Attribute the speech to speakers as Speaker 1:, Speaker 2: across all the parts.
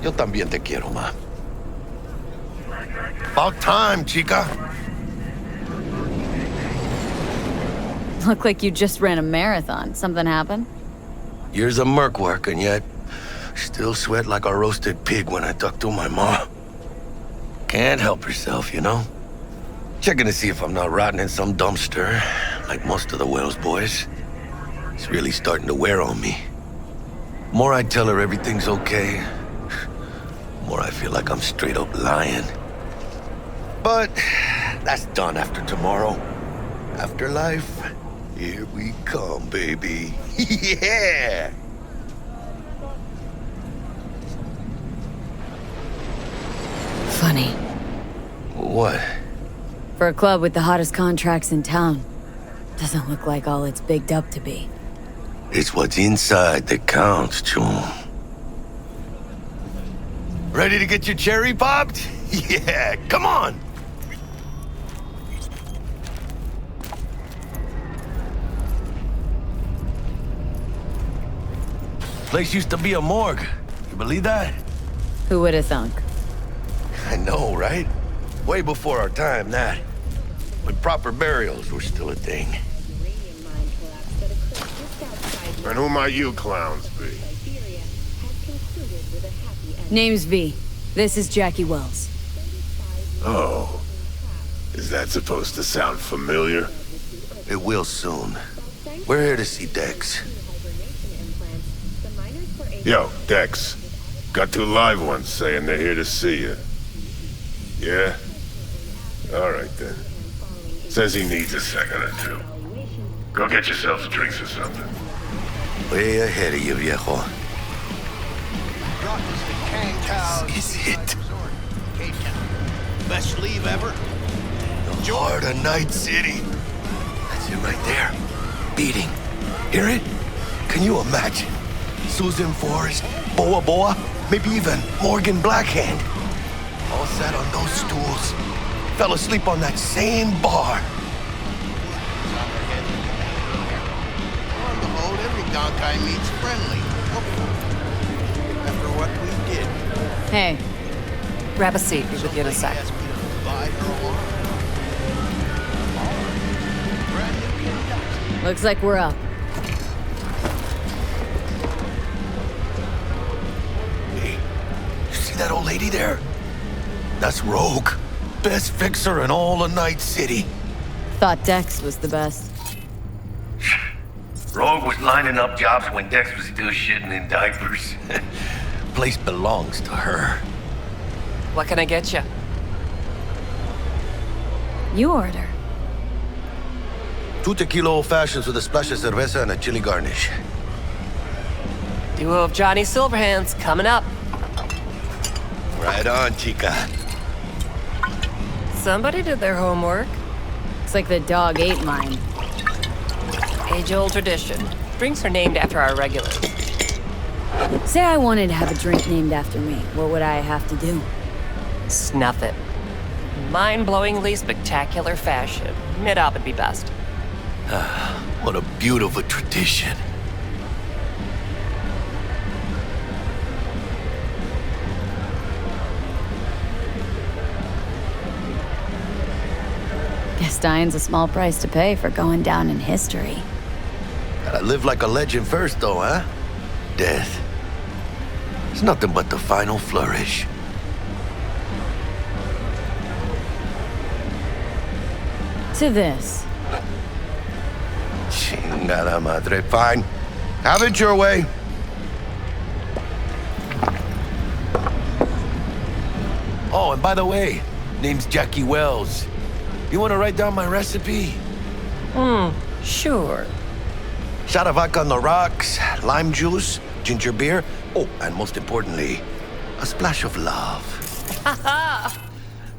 Speaker 1: Yo también te quiero, ma. About time, chica.
Speaker 2: Look like you just ran a marathon. Something happened?
Speaker 1: Years of merc work, and yet still sweat like a roasted pig when I talk to my ma. Can't help herself, you know? Checking to see if I'm not rotting in some dumpster, like most of the Wells boys. It's really starting to wear on me. More I tell her everything's okay, more I feel like I'm straight up lying. But that's done after tomorrow. Afterlife, here we come, baby. Yeah!
Speaker 2: Funny.
Speaker 1: What?
Speaker 2: For a club with the hottest contracts in town, doesn't look like all it's bigged up to be.
Speaker 1: It's what's inside that counts, Chum. Ready to get your cherry popped? Yeah, come on! Place used to be a morgue. You believe that?
Speaker 2: Who would have thunk?
Speaker 1: I know, right? Way before our time, that. When proper burials were still a thing.
Speaker 3: And who might you clowns be?
Speaker 2: Name's V. This is Jackie Wells.
Speaker 3: Oh. Is that supposed to sound familiar?
Speaker 1: It will soon. We're here to see Dex.
Speaker 3: Yo, Dex. Got two live ones saying they're here to see you. Yeah? Alright then. Says he needs a second or two. Go get yourselves drinks or something.
Speaker 1: Way ahead of you, viejo. This is it.
Speaker 4: Best leave ever.
Speaker 1: The heart of Night City. That's it right there. Beating. Hear it? Can you imagine? Susan Forrest, Boa Boa, maybe even Morgan Blackhand. All sat on those stools. Fell asleep on that same bar.
Speaker 4: On the boat, every gonk I meet's friendly. After what we did.
Speaker 2: Hey,
Speaker 5: Grab a seat. Be with you in a sec.
Speaker 4: Asked me to buy her alarm. Brand new Kentucky.
Speaker 2: looks like we're up.
Speaker 1: Hey, you see that old lady there? That's Rogue. Best fixer in all of Night City.
Speaker 2: Thought Dex was the best.
Speaker 1: Rogue was lining up jobs when Dex was still shitting in diapers. Place belongs to her.
Speaker 5: What can I get you?
Speaker 2: You order.
Speaker 1: 2 tequila old fashions with a splash of cerveza and a chili garnish.
Speaker 5: Duo of Johnny Silverhands coming up.
Speaker 1: Right on, chica.
Speaker 5: Somebody did their homework.
Speaker 2: Looks like the dog ate mine.
Speaker 5: Age-old tradition. Drinks are named after our regulars.
Speaker 2: Say I wanted to have a drink named after me. What would I have to do?
Speaker 5: Snuff it. Mind-blowingly spectacular fashion. Mid-op would be best.
Speaker 1: What a beautiful tradition.
Speaker 2: Guess dying's a small price to pay for going down in history.
Speaker 1: Gotta live like a legend first, though, huh? Death. It's nothing but the final flourish.
Speaker 2: To this.
Speaker 1: Chingada madre. Fine. Have it your way. Oh, and by the way, name's Jackie Wells. You want to write down my recipe?
Speaker 5: Sure.
Speaker 1: Shot of vodka on the rocks, lime juice, ginger beer. Oh, and most importantly, a splash of love.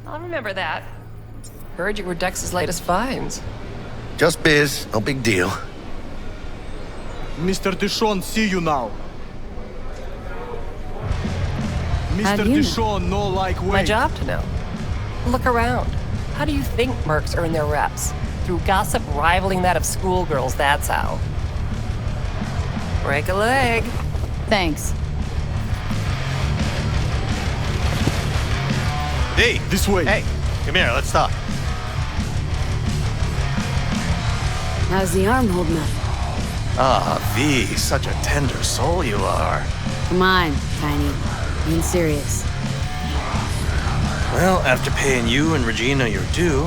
Speaker 5: I'll remember that. Heard you were Dex's latest finds.
Speaker 1: Just biz, no big deal.
Speaker 6: Mr. Dishon, see you now.
Speaker 2: How
Speaker 6: Mr.
Speaker 2: do you know?
Speaker 6: Dishon, no like way.
Speaker 5: My job to know. Look around. How do you think mercs earn their reps? Through gossip rivaling that of schoolgirls, that's how. Break a leg.
Speaker 2: Thanks.
Speaker 7: V!
Speaker 6: This way.
Speaker 7: Hey, come here, let's talk.
Speaker 2: How's the arm holding up?
Speaker 7: Ah, V, such a tender soul you are.
Speaker 2: Come on, Tiny. Being serious.
Speaker 7: Well, after paying you and Regina your due,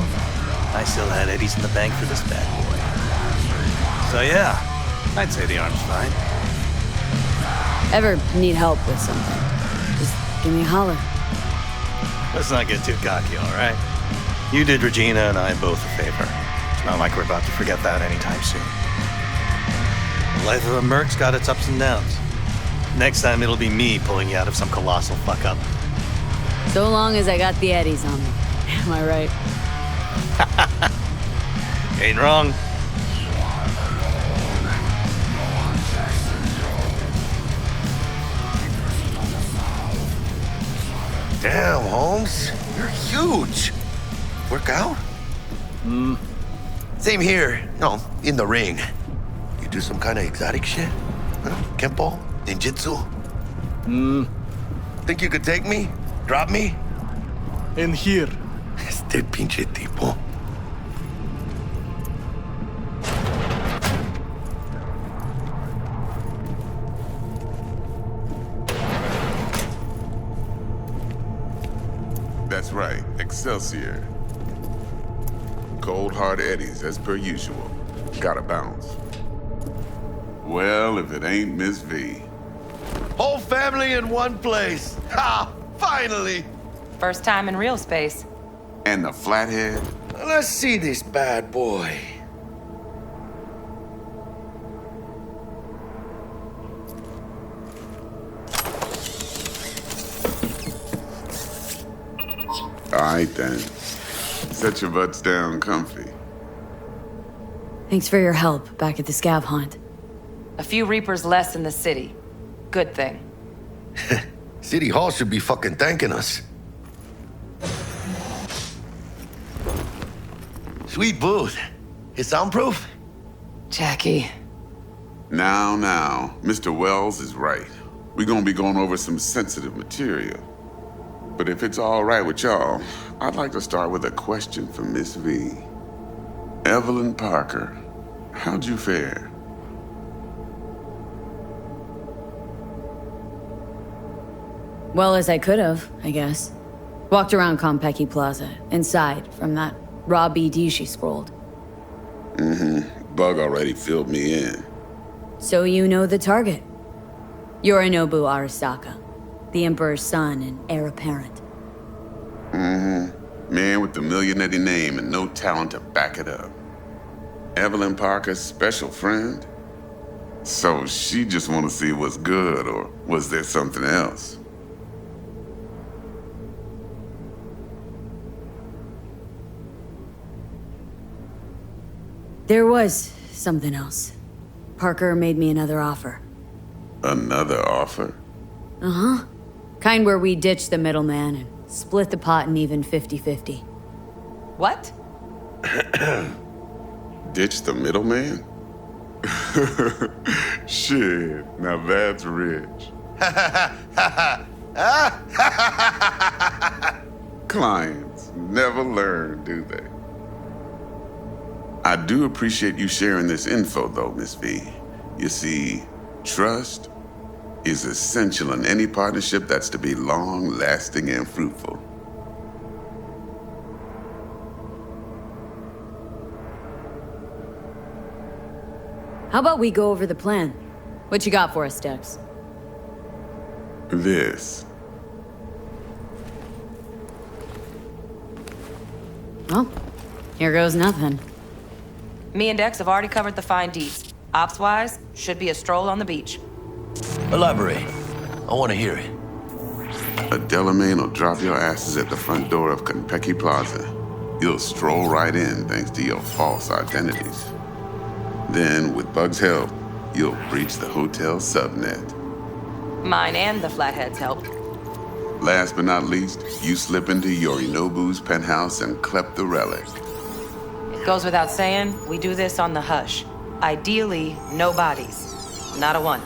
Speaker 7: I still had Eddie's in the bank for this bad boy. So yeah, I'd say the arm's fine.
Speaker 2: Ever need help with something? Just give me a holler.
Speaker 7: Let's not get too cocky, all right? You did Regina and I both a favor. It's not like we're about to forget that anytime soon. The life of a merc's got its ups and downs. Next time it'll be me pulling you out of some colossal fuck-up.
Speaker 2: So long as I got the eddies on me. Am I right?
Speaker 7: Ain't wrong.
Speaker 1: Damn, Holmes. You're huge. Work out? Same here. No, in the ring. You do some kind of exotic shit? Huh? Kempo? Ninjutsu? Think you could take me? Drop me?
Speaker 6: In here.
Speaker 1: Este pinche tipo.
Speaker 3: That's right, Excelsior. Cold hard eddies, as per usual. Gotta bounce. Well, if it ain't Miss V.
Speaker 1: Whole family in one place. Ha! Finally!
Speaker 5: First time in real space.
Speaker 3: And the flathead?
Speaker 1: Let's see this bad boy.
Speaker 3: All right, then. Set your butts down comfy.
Speaker 2: Thanks for your help back at the scav hunt.
Speaker 5: A few Reapers less in the city. Good thing.
Speaker 1: City Hall should be fucking thanking us. Sweet booth. It's soundproof?
Speaker 5: Jackie.
Speaker 3: Now, Mr. Wells is right. We're gonna be going over some sensitive material. But if it's all right with y'all, I'd like to start with a question for Miss V. Evelyn Parker, how'd you fare?
Speaker 2: Well as I could have, I guess. Walked around Konpeki Plaza, inside, from that raw BD she scrolled.
Speaker 3: Bug already filled me in.
Speaker 2: So you know the target. Yorinobu Arasaka, the Emperor's son and heir apparent.
Speaker 3: Man with the millionaire name and no talent to back it up. Evelyn Parker's special friend? So she just want to see what's good, or was there something else?
Speaker 2: There was something else. Parker made me another offer.
Speaker 3: Another offer?
Speaker 2: Uh-huh. Kind where we ditch the middleman and split the pot in even 50-50.
Speaker 5: What?
Speaker 3: Ditch the middleman? Shit, now that's rich. Clients never learn, do they? I do appreciate you sharing this info, though, Miss V. You see, trust is essential in any partnership that's to be long-lasting and fruitful.
Speaker 2: How about we go over the plan? What you got for us, Dex?
Speaker 3: This.
Speaker 2: Well, here goes nothing.
Speaker 5: Me and Dex have already covered the fine deeds. Ops-wise, should be a stroll on the beach.
Speaker 1: Elaborate. I want to hear it.
Speaker 3: A Delamain will drop your asses at the front door of Konpeki Plaza. You'll stroll right in thanks to your false identities. Then, with Bug's help, you'll breach the hotel subnet.
Speaker 5: Mine and the Flathead's help.
Speaker 3: Last but not least, you slip into Yorinobu's penthouse and clep the relic.
Speaker 5: It goes without saying, we do this on the hush. Ideally, no bodies. Not a one.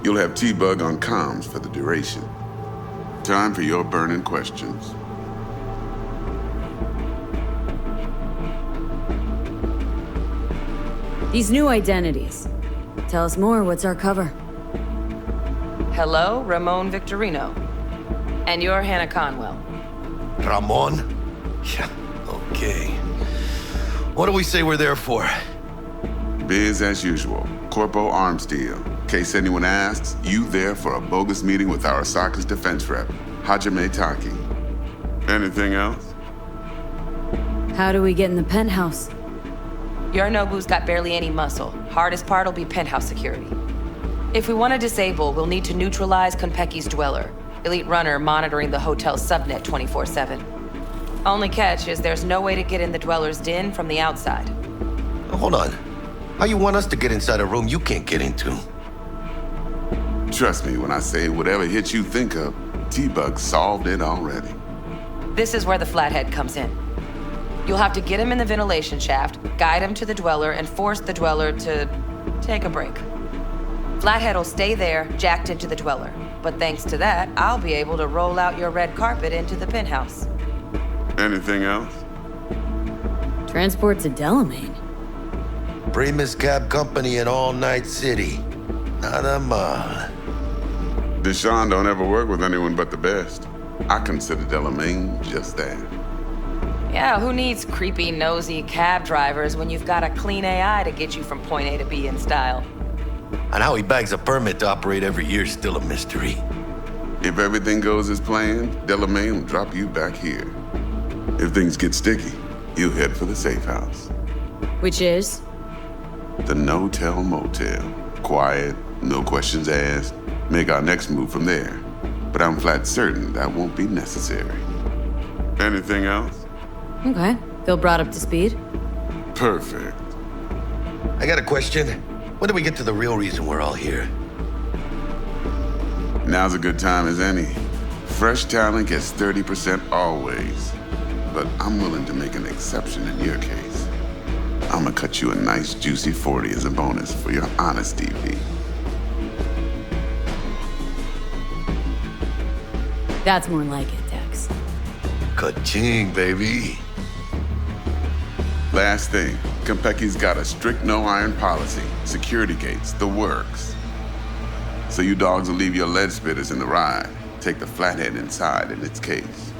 Speaker 3: You'll have T-Bug on comms for the duration. Time for your burning questions.
Speaker 2: These new identities. Tell us more, what's our cover?
Speaker 8: Hello, Ramon Victorino. And you're Hannah Conwell.
Speaker 1: Ramon? Yeah, okay. What do we say we're there for?
Speaker 9: Biz as usual. Corpo arms deal. In case anyone asks, you there for a bogus meeting with Arasaka's defense rep, Hajime Taki. Anything else?
Speaker 2: How do we get in the penthouse?
Speaker 8: Yorinobu's got barely any muscle. Hardest part will be penthouse security. If we want to disable, we'll need to neutralize Konpeki's dweller, elite runner monitoring the hotel's subnet 24/7. Only catch is there's no way to get in the dweller's den from the outside.
Speaker 1: Hold on. How you want us to get inside a room you can't get into?
Speaker 9: Trust me when I say whatever hit you think of, T-Bug solved it already.
Speaker 8: This is where the flathead comes in. You'll have to get him in the ventilation shaft, guide him to the dweller, and force the dweller to take a break. Flathead will stay there, jacked into the dweller. But thanks to that, I'll be able to roll out your red carpet into the penthouse.
Speaker 9: Anything else?
Speaker 2: Transport to Delamain.
Speaker 1: Primus Cab Company in All Night City. Nada mal.
Speaker 9: Deshaun don't ever work with anyone but the best. I consider Delamain just that.
Speaker 8: Yeah, who needs creepy, nosy cab drivers when you've got a clean AI to get you from point A to B in style?
Speaker 1: And how he bags a permit to operate every year is still a mystery.
Speaker 9: If everything goes as planned, Delamain will drop you back here. If things get sticky, you'll head for the safe house.
Speaker 2: Which is?
Speaker 9: The no-tell motel. Quiet, no questions asked. Make our next move from there. But I'm flat certain that won't be necessary. Anything else?
Speaker 2: Okay. Feel brought up to speed?
Speaker 9: Perfect.
Speaker 1: I got a question. When do we get to the real reason we're all here?
Speaker 9: Now's a good time as any. Fresh talent gets 30% always. But I'm willing to make an exception in your case. I'm gonna cut you a nice juicy 40 as a bonus for your honesty, V.
Speaker 2: That's more like it, Dex.
Speaker 1: Ka-ching, baby.
Speaker 9: Last thing, Konpeki's got a strict no-iron policy, security gates, the works. So you dogs will leave your lead spitters in the ride, take the flathead inside in its case.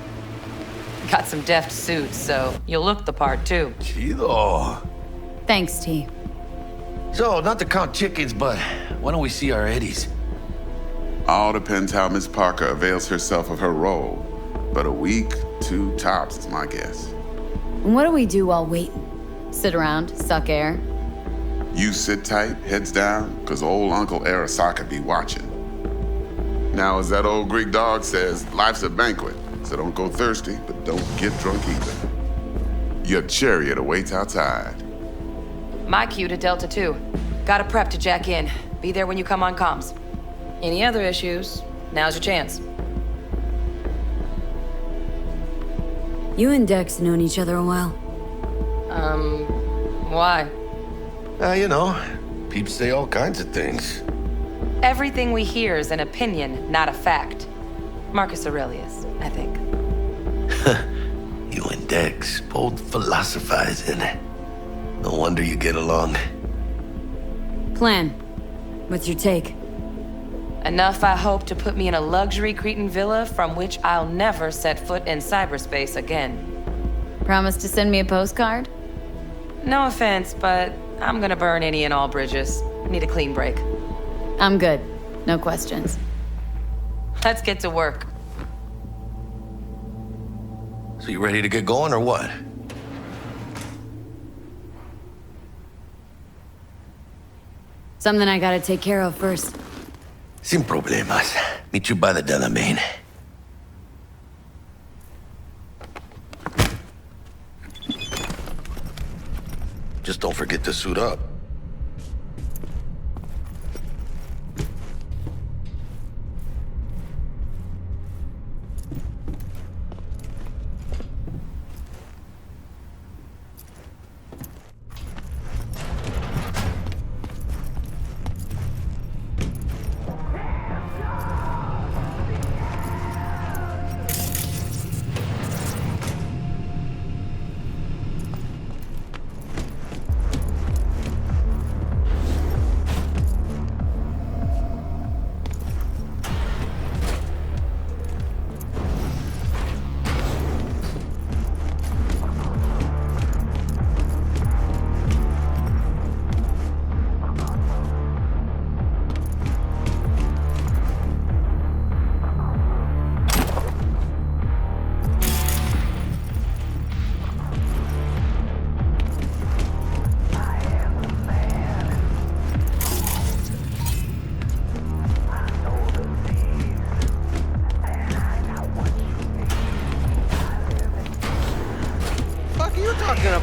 Speaker 8: Got some deft suits, so you'll look the part too.
Speaker 1: Chido.
Speaker 2: Thanks, T.
Speaker 1: So, not to count chickens, but why don't we see our Eddies?
Speaker 9: All depends how Miss Parker avails herself of her role. But a week, 2 tops is my guess.
Speaker 2: And what do we do while waiting? Sit around, suck air?
Speaker 9: You sit tight, heads down, cause old Uncle Arasaka be watching. Now, as that old Greek dog says, life's a banquet, so don't go thirsty, but don't get drunk either. Your chariot awaits outside.
Speaker 8: My cue to Delta 2. Gotta prep to jack in. Be there when you come on comms. Any other issues, now's your chance.
Speaker 2: You and Dex known each other a while.
Speaker 8: Why?
Speaker 1: You know, peeps say all kinds of things.
Speaker 8: Everything we hear is an opinion, not a fact. Marcus Aurelius, I think.
Speaker 1: You and Dex, both philosophizing. No wonder you get along.
Speaker 2: Plan. What's your take?
Speaker 8: Enough, I hope, to put me in a luxury Cretan villa from which I'll never set foot in cyberspace again.
Speaker 2: Promise to send me a postcard?
Speaker 8: No offense, but I'm gonna burn any and all bridges. Need a clean break.
Speaker 2: I'm good. No questions.
Speaker 8: Let's get to work.
Speaker 1: So you ready to get going or what?
Speaker 2: Something I gotta take care of first.
Speaker 1: Sin problemas. Meet you by the Delamain. Just don't forget to suit up.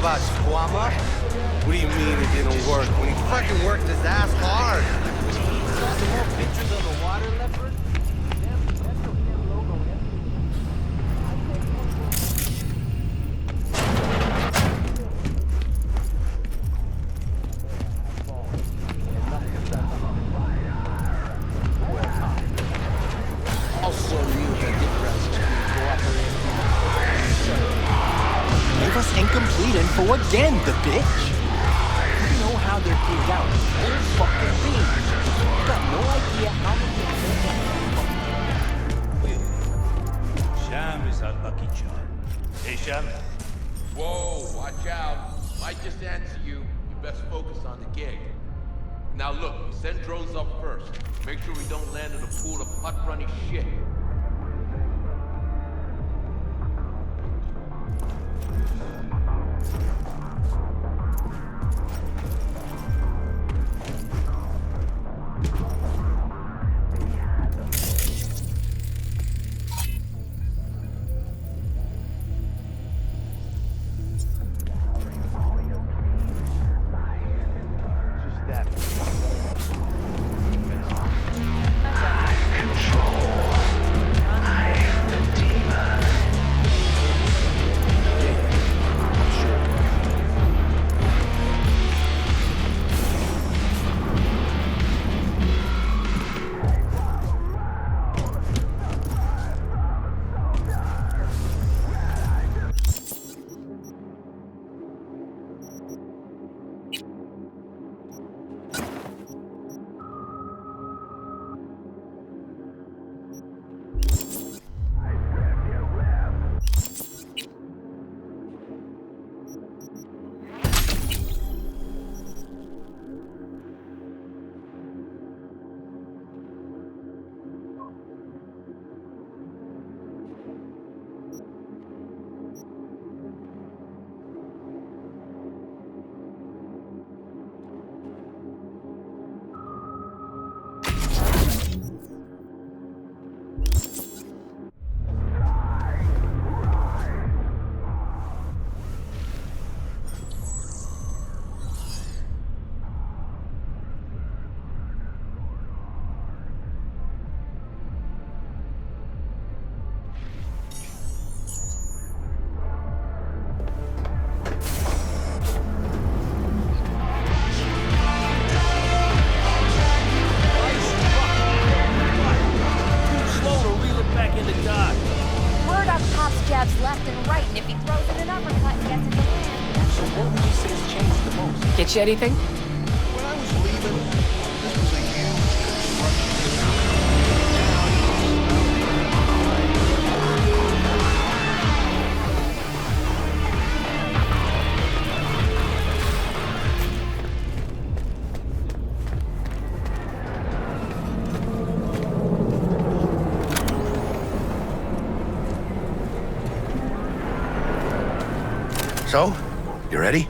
Speaker 10: about, Squama? What do you mean it didn't work? When he fucking worked his ass hard. Saw some more pictures of the water leopard?
Speaker 11: Gave us incomplete info again, the bitch. You know how they're geared out. Whole fucking beans. You got no idea how many.
Speaker 12: Sham is our lucky charm. Hey, Sham.
Speaker 13: Whoa, watch out. Might just answer you. You best focus on the gig. Now look, we send drones up first. Make sure we don't land in a pool of hot-runny shit.
Speaker 5: Get you anything?
Speaker 4: When I was leaving, this was a huge
Speaker 1: So, you ready?